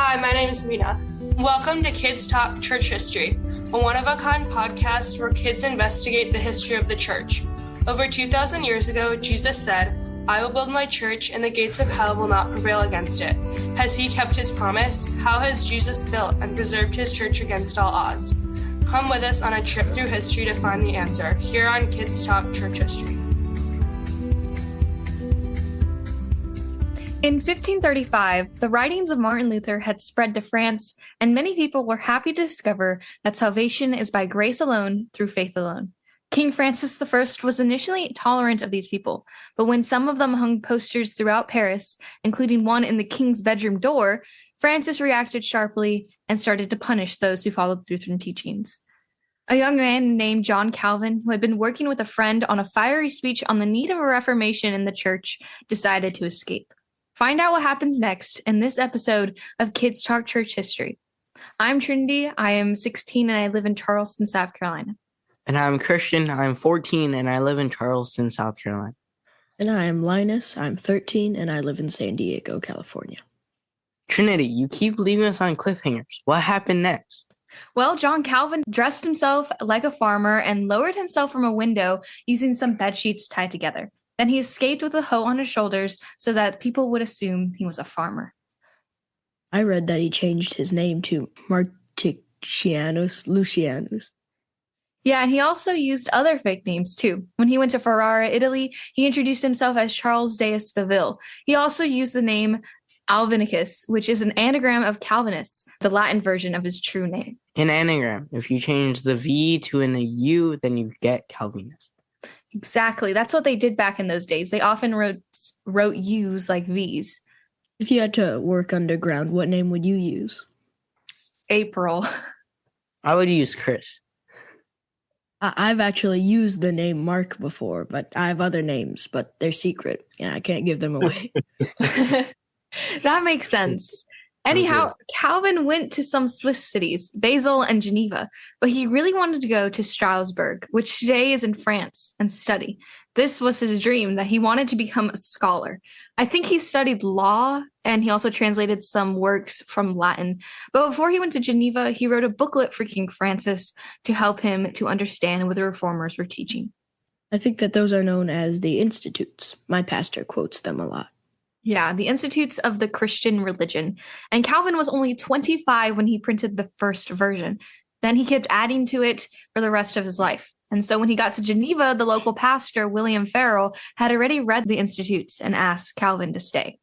Hi, my name is Mina. Welcome to Kids Talk Church History, a one-of-a-kind podcast where kids investigate the history of the church. Over 2,000 years ago, Jesus said, "I will build my church, and the gates of hell will not prevail against it." Has he kept his promise? How has Jesus built and preserved his church against all odds? Come with us on a trip through history to find the answer, here on Kids Talk Church History. In 1535, the writings of Martin Luther had spread to France, and many people were happy to discover that salvation is by grace alone, through faith alone. King Francis I was initially tolerant of these people, but when some of them hung posters throughout Paris, including one in the king's bedroom door, Francis reacted sharply and started to punish those who followed Lutheran teachings. A young man named John Calvin, who had been working with a friend on a fiery speech on the need of a reformation in the church, decided to escape. Find out what happens next in this episode of Kids Talk Church History. I'm Trinity. I am 16 and I live in Charleston, South Carolina. And I'm Christian. I'm 14 and I live in Charleston, South Carolina. And I am Linus. I'm 13 and I live in San Diego, California. Trinity, you keep leaving us on cliffhangers. What happened next? Well, John Calvin dressed himself like a farmer and lowered himself from a window using some bed sheets tied together. Then he escaped with a hoe on his shoulders so that people would assume he was a farmer. I read that he changed his name to Marticianus Lucianus. Yeah, and he also used other fake names too. When he went to Ferrara, Italy, he introduced himself as Charles Deus Faville. He also used the name Alvinicus, which is an anagram of Calvinus, the Latin version of his true name. An anagram. If you change the V to a U, then you get Calvinus. Exactly. That's what they did back in those days. They often wrote U's like V's. If you had to work underground, what name would you use? April. I would use Chris. I've actually used the name Mark before, but I have other names, but they're secret, and I can't give them away. That makes sense. Anyhow, Calvin went to some Swiss cities, Basel and Geneva, but he really wanted to go to Strasbourg, which today is in France, and study. This was his dream, that he wanted to become a scholar. I think he studied law, and he also translated some works from Latin. But before he went to Geneva, he wrote a booklet for King Francis to help him to understand what the reformers were teaching. I think that those are known as the Institutes. My pastor quotes them a lot. Yeah, the Institutes of the Christian Religion. And Calvin was only 25 when he printed the first version. Then he kept adding to it for the rest of his life. And so when he got to Geneva, the local pastor, William Farel, had already read the Institutes and asked Calvin to stay.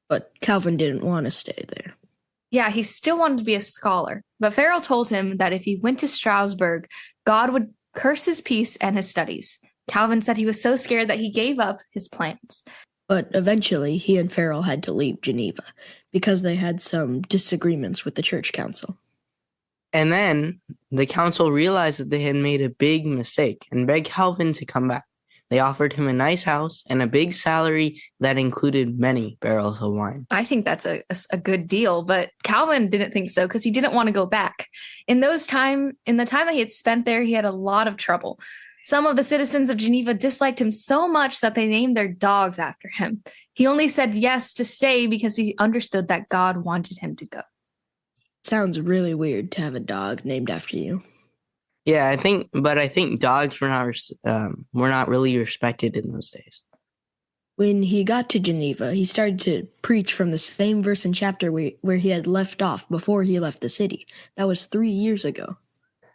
But Calvin didn't want to stay there. Yeah, he still wanted to be a scholar. But Farel told him that if he went to Strasbourg, God would curse his peace and his studies. Calvin said he was so scared that he gave up his plans. But eventually, he and Farel had to leave Geneva because they had some disagreements with the church council. And then the council realized that they had made a big mistake and begged Calvin to come back. They offered him a nice house and a big salary that included many barrels of wine. I think that's a good deal, but Calvin didn't think so because he didn't want to go back. In the time that he had spent there, he had a lot of trouble. Some of the citizens of Geneva disliked him so much that they named their dogs after him. He only said yes to stay because he understood that God wanted him to go. Sounds really weird to have a dog named after you. Yeah, I think dogs were not really respected in those days. When he got to Geneva, he started to preach from the same verse and chapter where he had left off before he left the city. That was 3 years ago.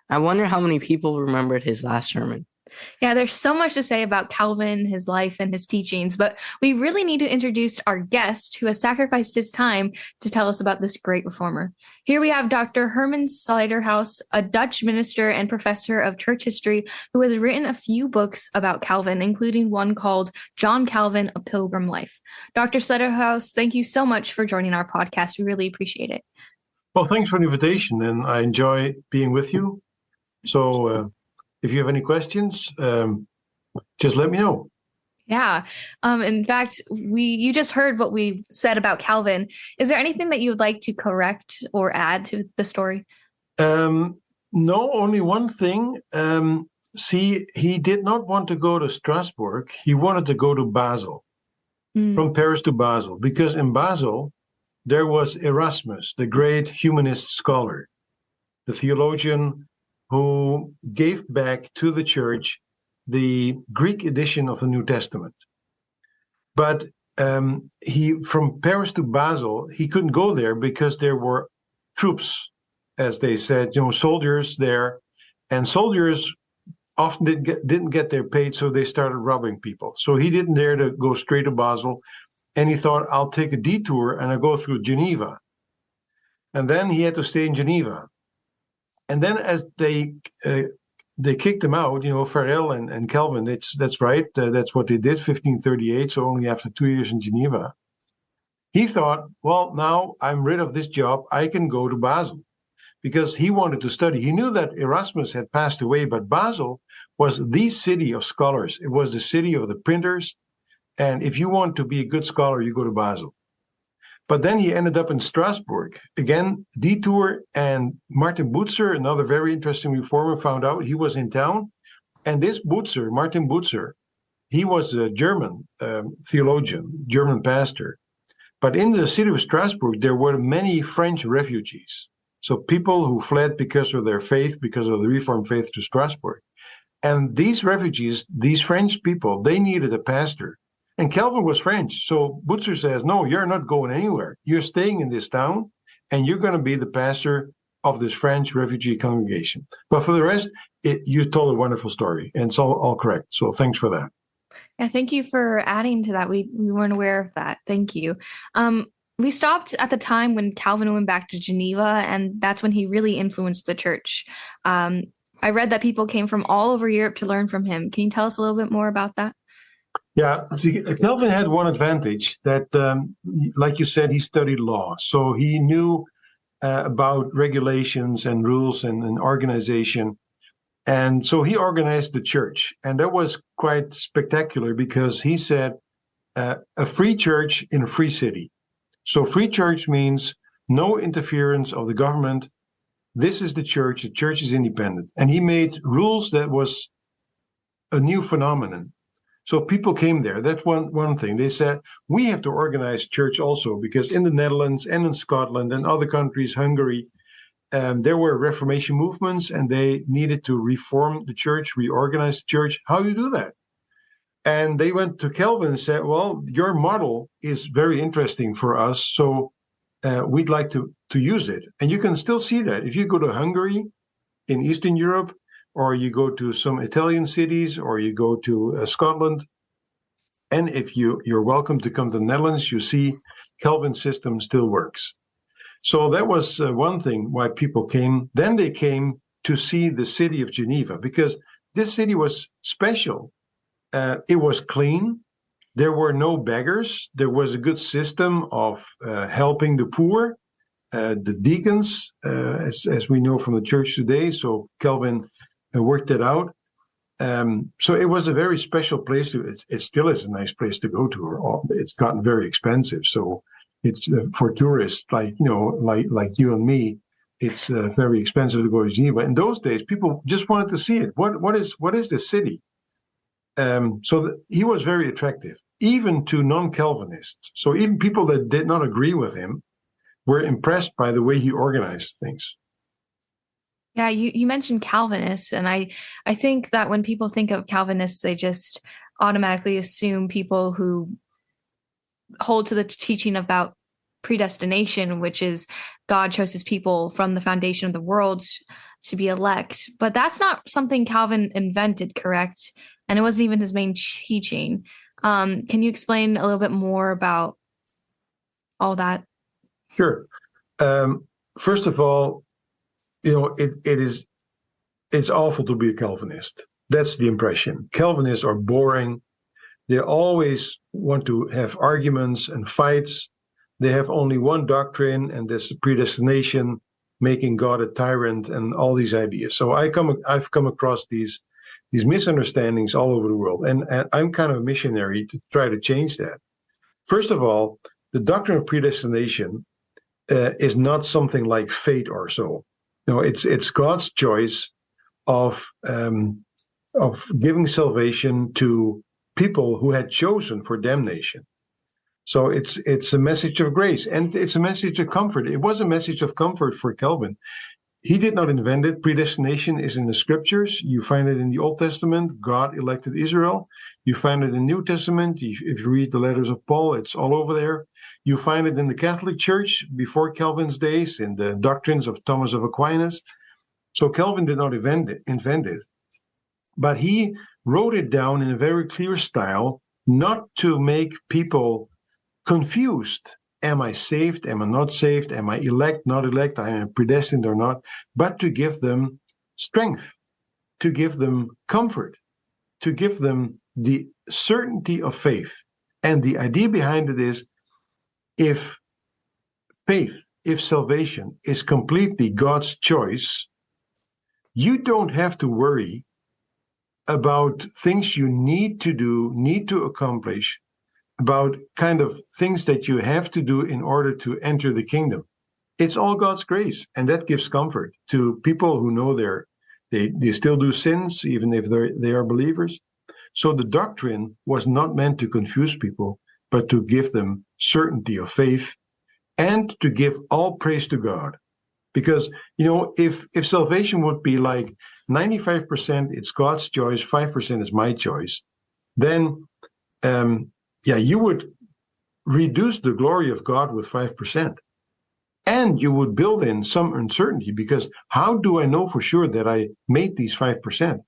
I wonder how many people remembered his last sermon. Yeah, there's so much to say about Calvin, his life, and his teachings, but we really need to introduce our guest who has sacrificed his time to tell us about this great reformer. Here we have Dr. Herman Selderhuis, a Dutch minister and professor of church history who has written a few books about Calvin, including one called John Calvin, A Pilgrim Life. Dr. Selderhuis, thank you so much for joining our podcast. We really appreciate it. Well, thanks for the invitation, and I enjoy being with you. So if you have any questions, just let me know. Yeah. In fact, you just heard what we said about Calvin. Is there anything that you would like to correct or add to the story? No, only one thing. See, he did not want to go to Strasbourg. He wanted to go to Basel, from Paris to Basel, because in Basel, there was Erasmus, the great humanist scholar, the theologian who gave back to the church the Greek edition of the New Testament. But he, from Paris to Basel, he couldn't go there because there were troops, as they said, soldiers there, and soldiers often didn't get their paid, so they started robbing people. So he didn't dare to go straight to Basel, and he thought, I'll take a detour and I'll go through Geneva. And then he had to stay in Geneva. And then as they kicked him out, Farel and Calvin, that's right, that's what they did, 1538, so only after 2 years in Geneva. He thought, well, now I'm rid of this job, I can go to Basel. Because he wanted to study. He knew that Erasmus had passed away, but Basel was the city of scholars. It was the city of the printers. And if you want to be a good scholar, you go to Basel. But then he ended up in Strasbourg. Again, detour, and Martin Bucer, another very interesting reformer, found out he was in town. And this Bucer, Martin Bucer, he was a German theologian, German pastor. But in the city of Strasbourg, there were many French refugees. So people who fled because of their faith, because of the Reformed faith, to Strasbourg. And these refugees, these French people, they needed a pastor. And Calvin was French. So Butzer says, no, you're not going anywhere. You're staying in this town, and you're going to be the pastor of this French refugee congregation. But for the rest, you told a wonderful story, and it's all correct. So thanks for that. Yeah, thank you for adding to that. We weren't aware of that. Thank you. We stopped at the time when Calvin went back to Geneva, and that's when he really influenced the church. I read that people came from all over Europe to learn from him. Can you tell us a little bit more about that? Yeah, see, Calvin had one advantage that, like you said, he studied law. So he knew about regulations and rules and organization. And so he organized the church. And that was quite spectacular because he said, a free church in a free city. So free church means no interference of the government. This is the church is independent. And he made rules that was a new phenomenon. So people came there. That's one thing. They said, we have to organize church also, because in the Netherlands and in Scotland and other countries, Hungary, there were Reformation movements, and they needed to reform the church, reorganize the church. How do you do that? And they went to Calvin and said, well, your model is very interesting for us, so we'd like to use it. And you can still see that. If you go to Hungary in Eastern Europe, or you go to some Italian cities, or you go to Scotland, and if you're welcome to come to the Netherlands, you see Calvin's system still works. So that was one thing why people came. Then they came to see the city of Geneva, because this city was special. It was clean. There were no beggars. There was a good system of helping the poor, the deacons, as we know from the church today. So Calvin worked it out. So it was a very special place. It still is a nice place to go to. It's gotten very expensive. So it's for tourists like you and me. It's very expensive to go to Geneva. In those days, people just wanted to see it. What is the city? He was very attractive, even to non-Calvinists. So even people that did not agree with him were impressed by the way he organized things. Yeah, you mentioned Calvinists, and I think that when people think of Calvinists, they just automatically assume people who hold to the teaching about predestination, which is God chose his people from the foundation of the world to be elect. But that's not something Calvin invented, correct? And it wasn't even his main teaching. Can you explain a little bit more about all that? Sure. First of all, it's awful to be a Calvinist. That's the impression. Calvinists are boring. They always want to have arguments and fights. They have only one doctrine, and that's predestination, making God a tyrant, and all these ideas. So I've come across these misunderstandings all over the world, and I'm kind of a missionary to try to change that. First of all, the doctrine of predestination is not something like fate or so. No, it's God's choice of giving salvation to people who had chosen for damnation. So it's a message of grace, and it's a message of comfort. It was a message of comfort for Calvin. He did not invent it. Predestination is in the scriptures. You find it in the Old Testament. God elected Israel. You find it in the New Testament. If you read the letters of Paul, it's all over there. You find it in the Catholic Church before Calvin's days, in the doctrines of Thomas of Aquinas. So Calvin did not invent it, but he wrote it down in a very clear style, not to make people confused. Am I saved? Am I not saved? Am I elect, not elect? I am predestined or not? But to give them strength, to give them comfort, to give them the certainty of faith. And the idea behind it is, if faith, if salvation is completely God's choice, you don't have to worry about things you need to do, need to accomplish, about kind of things that you have to do in order to enter the kingdom. It's all God's grace, and that gives comfort to people who know they still do sins, even if they are believers. So the doctrine was not meant to confuse people, but to give them certainty of faith and to give all praise to God. Because, if salvation would be like 95% it's God's choice, 5% is my choice, then you would reduce the glory of God with 5%. And you would build in some uncertainty, because how do I know for sure that I made these 5%?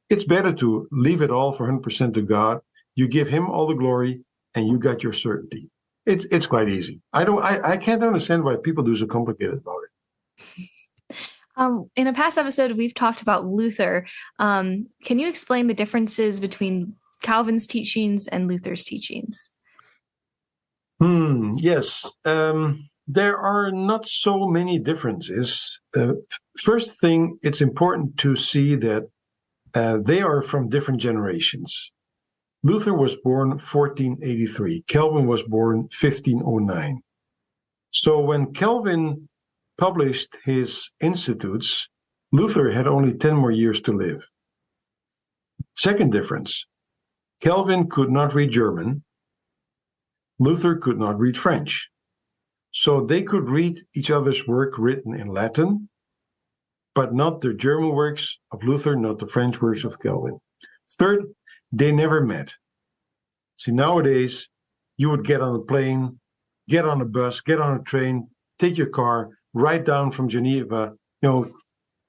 It's better to leave it all for 100% to God. You give him all the glory and you got your certainty. It's quite easy. I can't understand why people do so complicated about it. In a past episode, we've talked about Luther. Can you explain the differences between Calvin's teachings and Luther's teachings? Yes. There are not so many differences. First thing, it's important to see that they are from different generations. Luther was born 1483. Calvin was born 1509. So when Calvin published his Institutes, Luther had only 10 more years to live. Second difference, Calvin could not read German. Luther could not read French. So they could read each other's work written in Latin, but not the German works of Luther, not the French works of Calvin. Third, they never met. See, nowadays, you would get on a plane, get on a bus, get on a train, take your car, ride down from Geneva,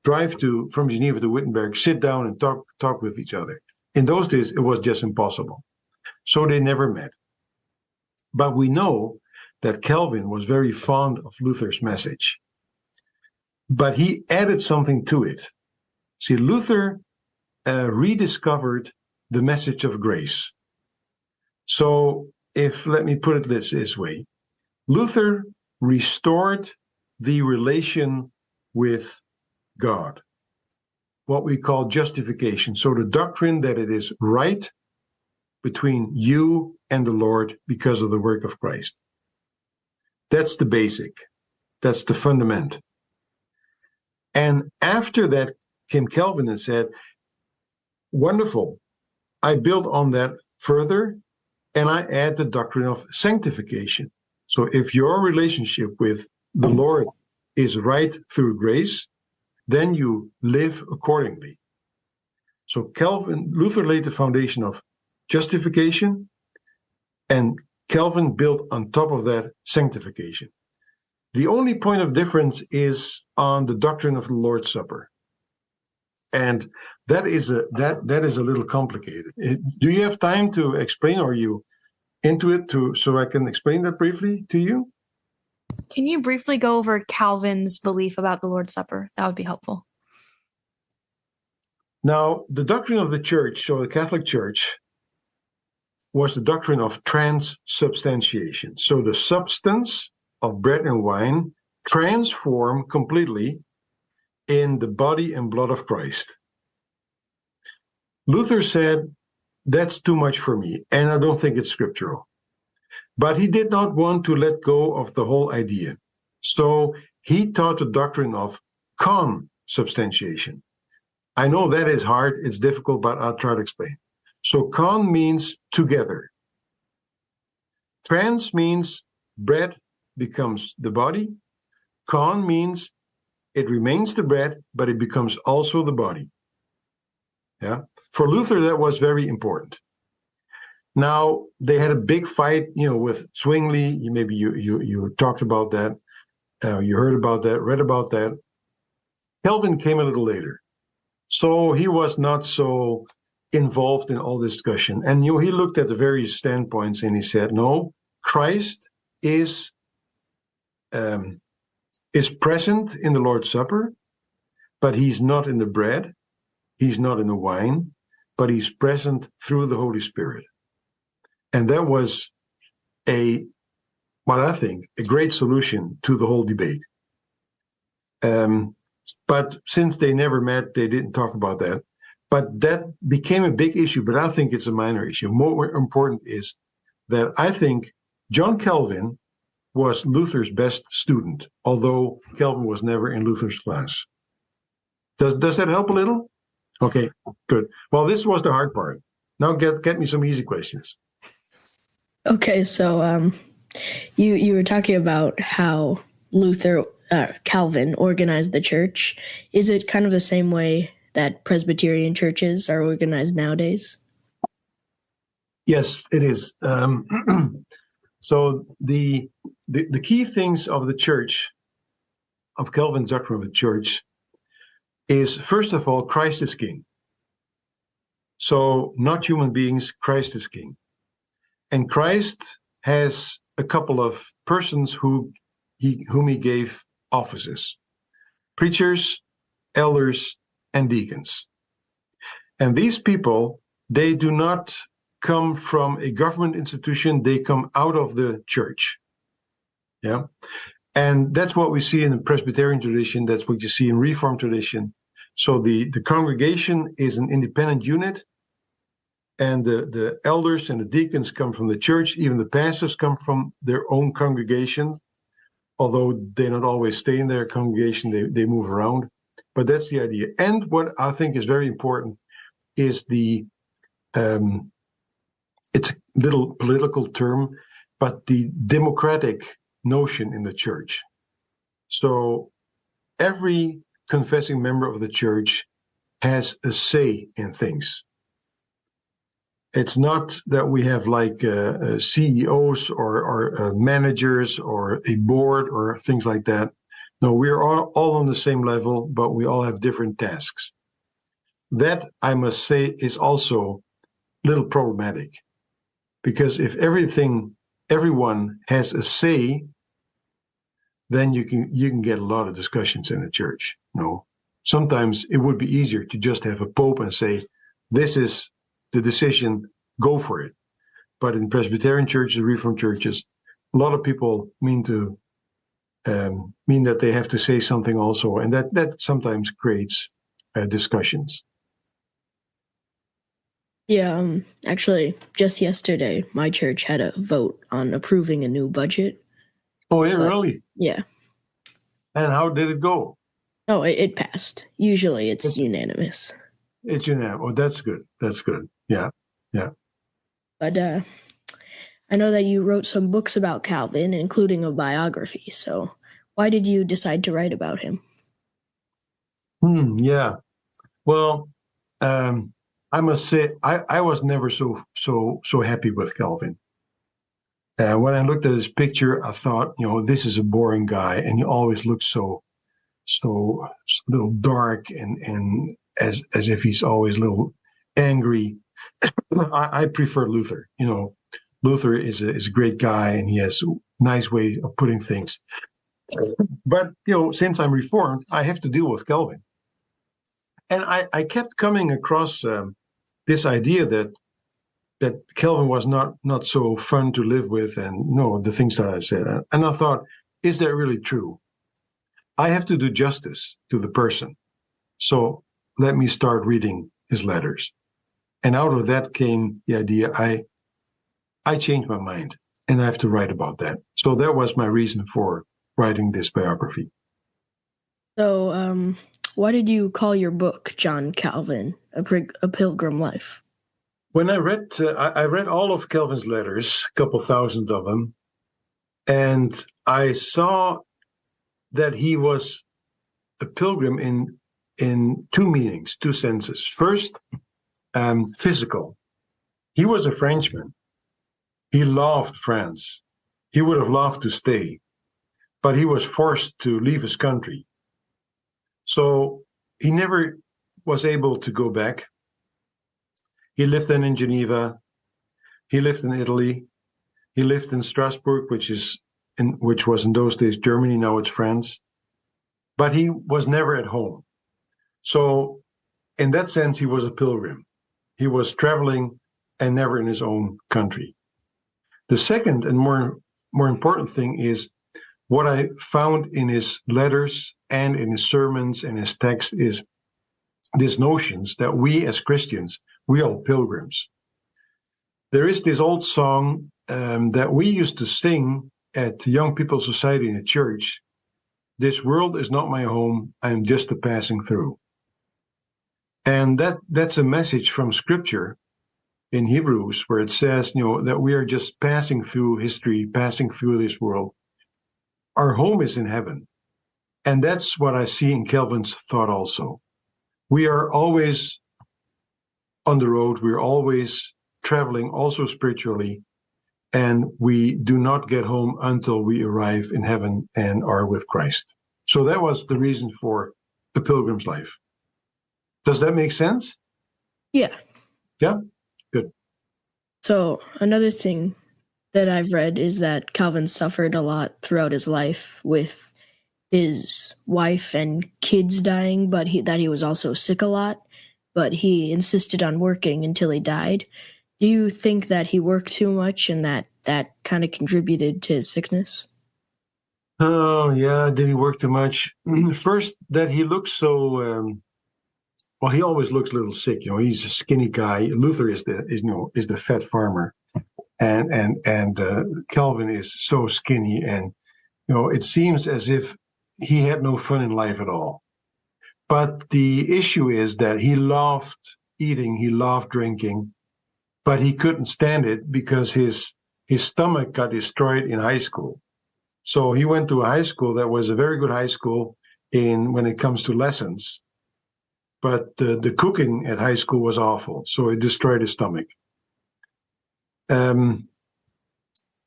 drive from Geneva to Wittenberg, sit down and talk with each other. In those days, it was just impossible. So they never met. But we know that Calvin was very fond of Luther's message. But he added something to it. See, Luther rediscovered the message of grace. So let me put it this way, Luther restored the relation with God, what we call justification. So the doctrine that it is right between you and the Lord because of the work of Christ. That's the basic. That's the fundament. And after that came Calvin and said, wonderful, I build on that further, and I add the doctrine of sanctification. So if your relationship with the Lord is right through grace, then you live accordingly. So Luther laid the foundation of justification, and Calvin built on top of that sanctification. The only point of difference is on the doctrine of the Lord's Supper. And that is a little complicated. Do you have time to explain, or are you into it so I can explain that briefly to you? Can you briefly go over Calvin's belief about the Lord's Supper? That would be helpful. Now, the doctrine of the church, so the Catholic Church, was the doctrine of transubstantiation. So the substance of bread and wine transform completely in the body and blood of Christ. Luther said, that's too much for me, and I don't think it's scriptural. But he did not want to let go of the whole idea. So he taught the doctrine of consubstantiation. I know that is hard, it's difficult, but I'll try to explain. So con means together. Trans means bread becomes the body. Con means it remains the bread, but it becomes also the body. Yeah. For Luther, that was very important. Now, they had a big fight, with Zwingli. Maybe you talked about that. You heard about that, read about that. Calvin came a little later. So he was not so involved in all this discussion. And he looked at the various standpoints and he said, no, Christ is present in the Lord's Supper, but he's not in the bread, he's not in the wine, but he's present through the Holy Spirit. And that was what I think, a great solution to the whole debate. But since they never met, they didn't talk about that. But that became a big issue, but I think it's a minor issue. More important is that I think John Calvin was Luther's best student, although Calvin was never in Luther's class. Does that help a little? Okay, good. Well, this was the hard part. Now get me some easy questions. Okay, so you were talking about how Calvin organized the church. Is it kind of the same way that Presbyterian churches are organized nowadays? Yes, it is. So the key things of the church, of Calvin's doctrine of the church, is first of all, Christ is king. So not human beings, Christ is king. And Christ has a couple of persons whom he gave offices: preachers, elders, and deacons. And these people, they do not come from a government institution, they come out of the church. Yeah. And that's what we see in the Presbyterian tradition, that's what you see in Reformed tradition. So the congregation is an independent unit, and the elders and the deacons come from the church. Even the pastors come from their own congregation, although they not always stay in their congregation, they move around. But that's the idea. And what I think is very important is it's a little political term, but the democratic notion in the church. So every confessing member of the church has a say in things. It's not that we have like CEOs or managers or a board or things like that. No, we're all on the same level, but we all have different tasks. That, I must say, is also a little problematic, because if everyone has a say, then you can get a lot of discussions in the church. No, sometimes it would be easier to just have a pope and say, this is the decision, go for it. But in Presbyterian churches, Reformed churches, a lot of people mean that they have to say something also, and that sometimes creates discussions. Yeah, actually, just yesterday, my church had a vote on approving a new budget. Oh, yeah, really? Yeah. And how did it go? Oh, it passed. Usually it's unanimous. It's unanimous. Oh, that's good. That's good. Yeah. But I know that you wrote some books about Calvin, including a biography. So why did you decide to write about him? Yeah. Well, I must say I was never so happy with Calvin. When I looked at his picture, I thought, this is a boring guy, and he always looks so a little dark and as if he's always a little angry. I prefer Luther. Luther is a great guy, and he has a nice way of putting things. But since I'm Reformed, I have to deal with Calvin, and I kept coming across this idea that Calvin was not so fun to live with, and the things that I said. And I thought, is that really true? I have to do justice to the person. So let me start reading his letters. And out of that came the idea, I changed my mind, and I have to write about that. So that was my reason for writing this biography. So why did you call your book John Calvin, A Pilgrim Life? When I read all of Calvin's letters, a couple thousand of them, and I saw that he was a pilgrim in two meanings, two senses. First, physical. He was a Frenchman. He loved France. He would have loved to stay, but he was forced to leave his country. So he never was able to go back. He lived then in Geneva. He lived in Italy. He lived in Strasbourg, which was in those days Germany. Now it's France. But he was never at home. So in that sense, he was a pilgrim. He was traveling and never in his own country. The second and more important thing is what I found in his letters and in his sermons and his text is these notions that we as Christians, we are pilgrims. There is this old song that we used to sing at Young People's Society in the church. This world is not my home, I am just a passing through. And that's a message from Scripture in Hebrews where it says, that we are just passing through history, passing through this world. Our home is in heaven. And that's what I see in Calvin's thought also. We are always on the road, we're always traveling also spiritually, and we do not get home until we arrive in heaven and are with Christ. So that was the reason for the pilgrim's life. Does that make sense? Yeah. Yeah? Good. So another thing that I've read is that Calvin suffered a lot throughout his life with his wife and kids dying, but that he was also sick a lot, but he insisted on working until he died. Do you think that he worked too much and that kind of contributed to his sickness? Oh, yeah. Did he work too much? First, that he looks so... well, he always looks a little sick. He's a skinny guy. Luther is the fat farmer, and Calvin is so skinny, and it seems as if he had no fun in life at all. But the issue is that he loved eating, he loved drinking, but he couldn't stand it because his stomach got destroyed in high school. So he went to a high school that was a very good high school when it comes to lessons. But the cooking at high school was awful, so it destroyed his stomach.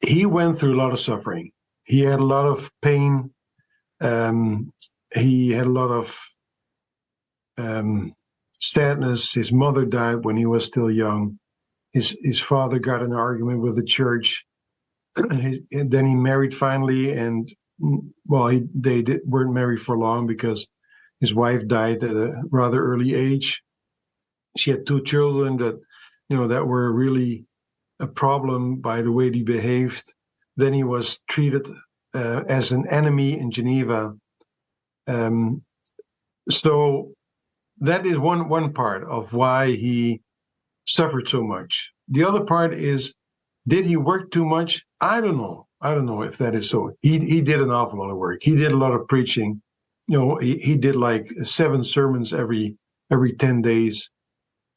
He went through a lot of suffering. He had a lot of pain. He had a lot of sadness. His mother died when he was still young. His father got in an argument with the church. And then he married finally, and they weren't married for long because his wife died at a rather early age. She had two children that were really a problem by the way he behaved. Then he was treated as an enemy in Geneva. So that is one part of why he suffered so much. The other part is, did he work too much? I don't know. I don't know if that is so. He did an awful lot of work. He did a lot of preaching. He did like 7 sermons every 10 days,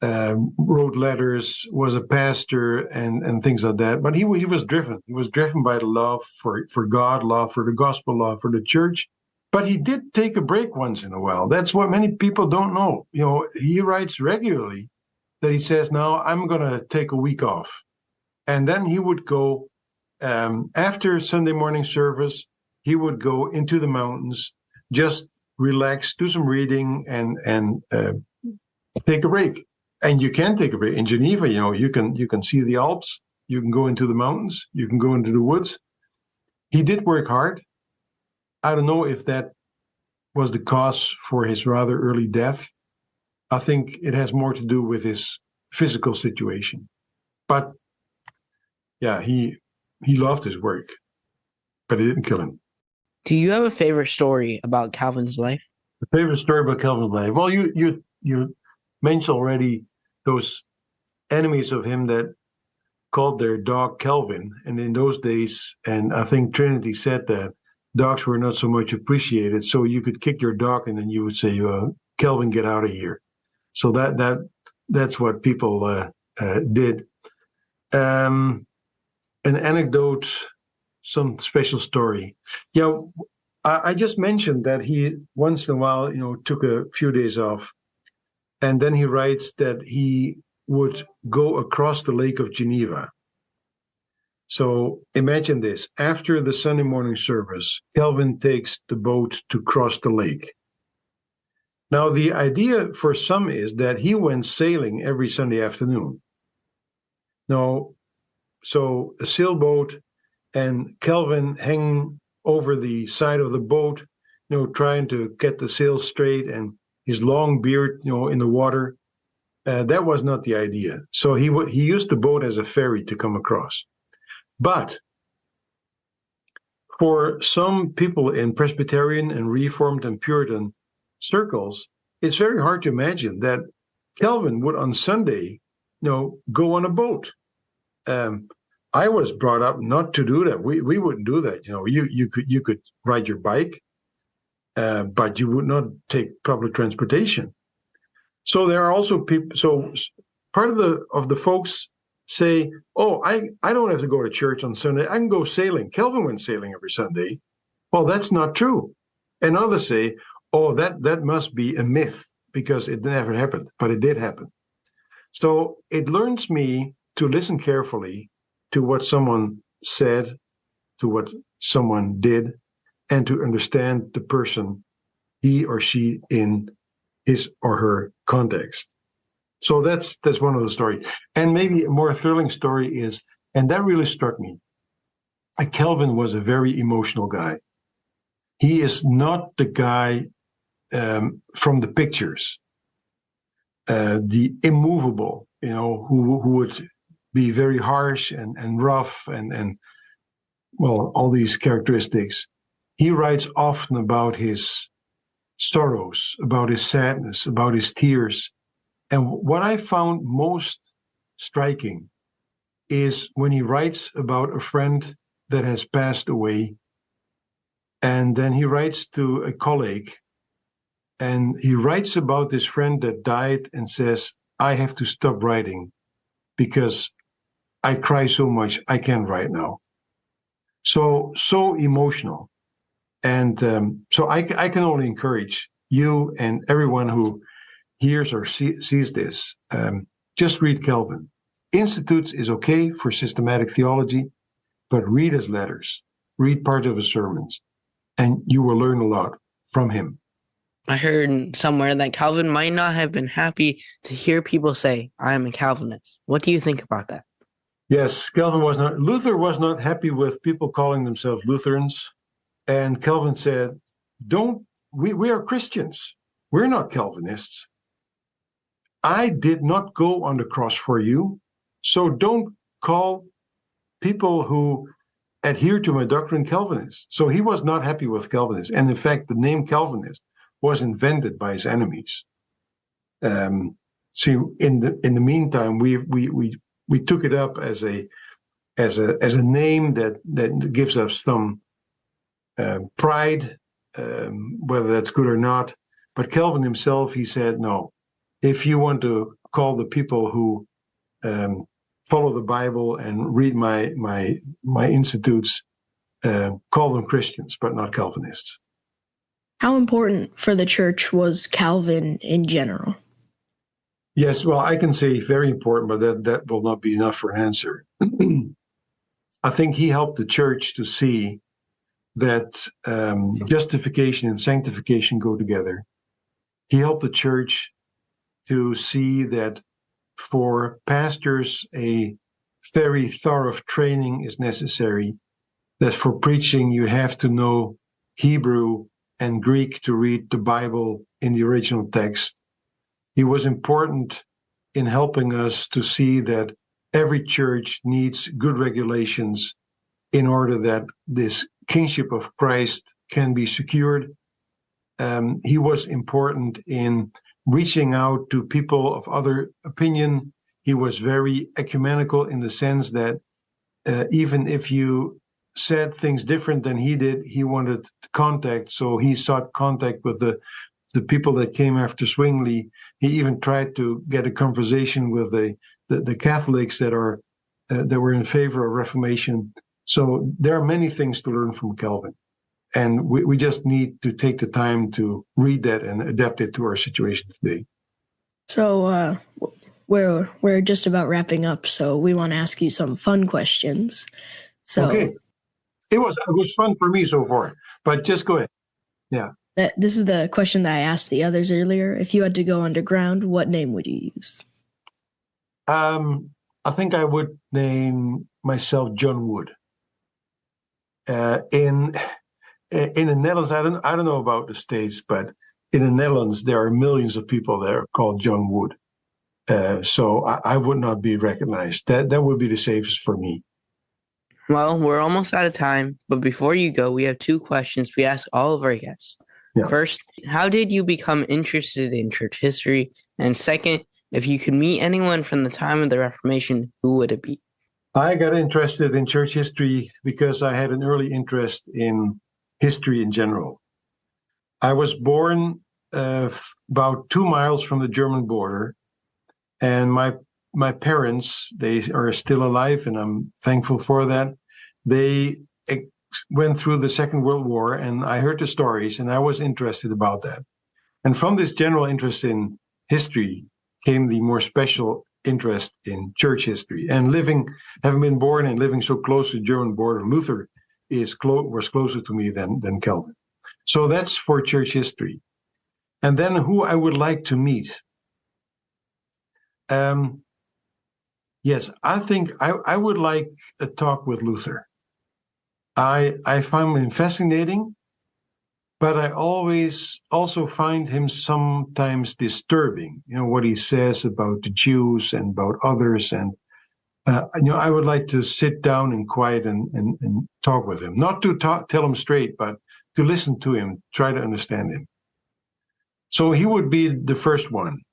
wrote letters, was a pastor, and things like that. But he was driven. He was driven by the love for God, love for the gospel, love for the church. But he did take a break once in a while. That's what many people don't know. He writes regularly that he says, now I'm going to take a week off. And then he would go, after Sunday morning service, he would go into the mountains, just relax, do some reading, and take a break. And you can take a break. In Geneva, you can see the Alps, you can go into the mountains, you can go into the woods. He did work hard. I don't know if that was the cause for his rather early death. I think it has more to do with his physical situation. But yeah, he loved his work, but it didn't kill him. Do you have a favorite story about Calvin's life? The favorite story about Calvin's life? Well, you mentioned already those enemies of him that called their dog Calvin. And in those days, and I think Trinity said that dogs were not so much appreciated. So you could kick your dog and then you would say, Calvin, get out of here. So that's what people did. An anecdote, some special story. Yeah, I just mentioned that he once in a while, took a few days off, and then he writes that he would go across the Lake of Geneva. So imagine this: after the Sunday morning service, Calvin takes the boat to cross the lake. Now, the idea for some is that he went sailing every Sunday afternoon. No, so a sailboat and Calvin hanging over the side of the boat, trying to get the sail straight, and his long beard, in the water. That was not the idea. So he used the boat as a ferry to come across. But for some people in Presbyterian and Reformed and Puritan circles, it's very hard to imagine that Calvin would on Sunday, go on a boat. I was brought up not to do that. We wouldn't do that. You could ride your bike, but you would not take public transportation. So there are also people. So part of the folks say, "Oh, I don't have to go to church on Sunday. I can go sailing." Calvin went sailing every Sunday. Well, that's not true. And others say, "Oh, that must be a myth because it never happened," but it did happen. So it learns me to listen carefully to what someone said, to what someone did, and to understand the person, he or she, in his or her context. So that's one of the stories. And maybe a more thrilling story is, and that really struck me, Calvin was a very emotional guy. He is not the guy from the pictures, the immovable, who would be very harsh and rough and well, all these characteristics. He writes often about his sorrows, about his sadness, about his tears. And what I found most striking is when he writes about a friend that has passed away, and then he writes to a colleague, and he writes about this friend that died and says, "I have to stop writing because I cry so much, I can't write now." So emotional. And so I can only encourage you and everyone who hears or sees this, just read Calvin. Institutes is okay for systematic theology, but read his letters, read part of his sermons, and you will learn a lot from him. I heard somewhere that Calvin might not have been happy to hear people say, "I am a Calvinist." What do you think about that? Yes, Luther was not happy with people calling themselves Lutherans. And Calvin said, we are Christians. We're not Calvinists. I did not go on the cross for you. So don't call people who adhere to my doctrine Calvinists. So he was not happy with Calvinists. And in fact, the name Calvinist was invented by his enemies. So in the meantime, we took it up as a name that gives us some pride, whether that's good or not. But Calvin himself, he said, no, if you want to call the people who follow the Bible and read my institutes, call them Christians, but not Calvinists. How important for the church was Calvin in general? Yes, well, I can say very important, but that will not be enough for an answer. I think he helped the church to see that justification and sanctification go together. He helped the church to see that for pastors, a very thorough training is necessary, that for preaching, you have to know Hebrew and Greek to read the Bible in the original text. He was important in helping us to see that every church needs good regulations in order that this kingship of Christ can be secured. He was important in reaching out to people of other opinion. He was very ecumenical in the sense that even if you said things different than he did, he wanted contact. So he sought contact with the people that came after Zwingli. He even tried to get a conversation with the the Catholics that were in favor of Reformation. So there are many things to learn from Calvin. And we just need to take the time to read that and adapt it to our situation today. So we're just about wrapping up, so we want to ask you some fun questions. So okay. It was fun for me so far, but just go ahead. Yeah. This is the question that I asked the others earlier. If you had to go underground, what name would you use? I think I would name myself John Wood. In the Netherlands, I don't know about the States, but in the Netherlands, there are millions of people that are called John Wood. So I would not be recognized. That would be the safest for me. Well, we're almost out of time, but before you go, we have 2 questions we ask all of our guests. Yeah. First, how did you become interested in church history? And second, if you could meet anyone from the time of the Reformation, who would it be? I got interested in church history because I had an early interest in history in general. I was born about 2 miles from the German border, and my parents, they are still alive, and I'm thankful for that. They went through the Second World War, and I heard the stories, and I was interested about that. And from this general interest in history came the more special interest in church history. And having been born and living so close to the German border, Luther was closer to me than Calvin. So that's for church history. And then who I would like to meet. Yes, I think I would like a talk with Luther. I find him fascinating, but I always also find him sometimes disturbing. What he says about the Jews and about others, and I would like to sit down in quiet and talk with him, not to tell him straight, but to listen to him, try to understand him. So he would be the first one,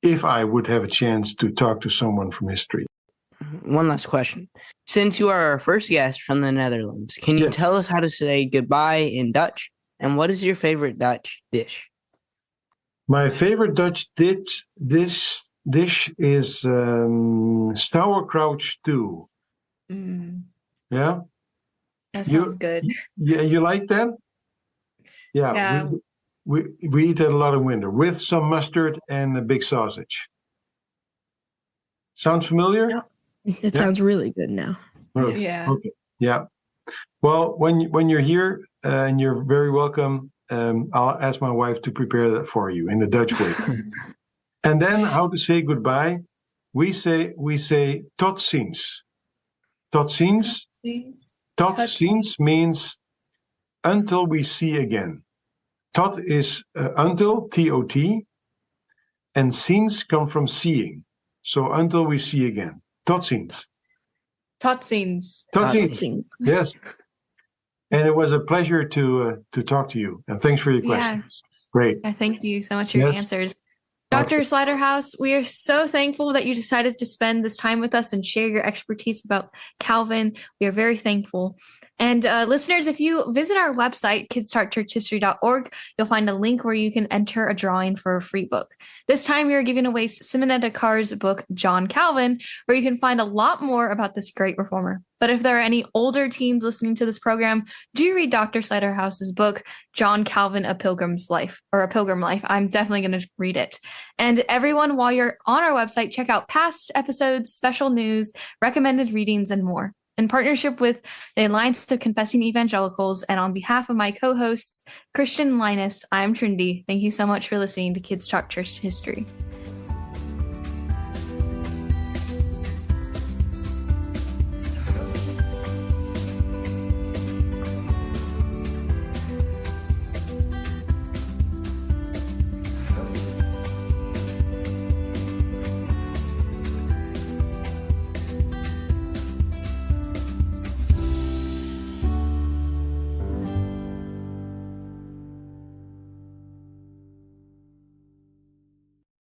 if I would have a chance to talk to someone from history. One last question. Since you are our first guest from the Netherlands, can you tell us how to say goodbye in Dutch? And what is your favorite Dutch dish? My favorite Dutch dish is sauerkraut stew. Yeah? That sounds good. Yeah, you like that? Yeah. We eat that a lot in winter with some mustard and a big sausage. Sounds familiar? It sounds really good now. Yeah. Okay. Yeah. Well, when you're here and you're very welcome, I'll ask my wife to prepare that for you in the Dutch way. And then how to say goodbye? We say tot ziens. Tot ziens. Tot ziens means until we see again. Tot is until, T-O-T, and ziens come from seeing. So until we see again. Tot ziens. Tot ziens. Tot ziens. Yes. And it was a pleasure to talk to you. And thanks for your questions. Great. Thank you so much for your answers. Dr. Selderhuis, we are so thankful that you decided to spend this time with us and share your expertise about Calvin. We are very thankful. And listeners, if you visit our website, kidstalkchurchhistory.org, you'll find a link where you can enter a drawing for a free book. This time, we are giving away Simonetta Carr's book, John Calvin, where you can find a lot more about this great reformer. But if there are any older teens listening to this program, do read Dr. Selderhuis's book, John Calvin, A Pilgrim Life. I'm definitely going to read it. And everyone, while you're on our website, check out past episodes, special news, recommended readings, and more. In partnership with the Alliance of Confessing Evangelicals and on behalf of my co-hosts, Christian and Linus, I'm Trinity. Thank you so much for listening to Kids Talk Church History.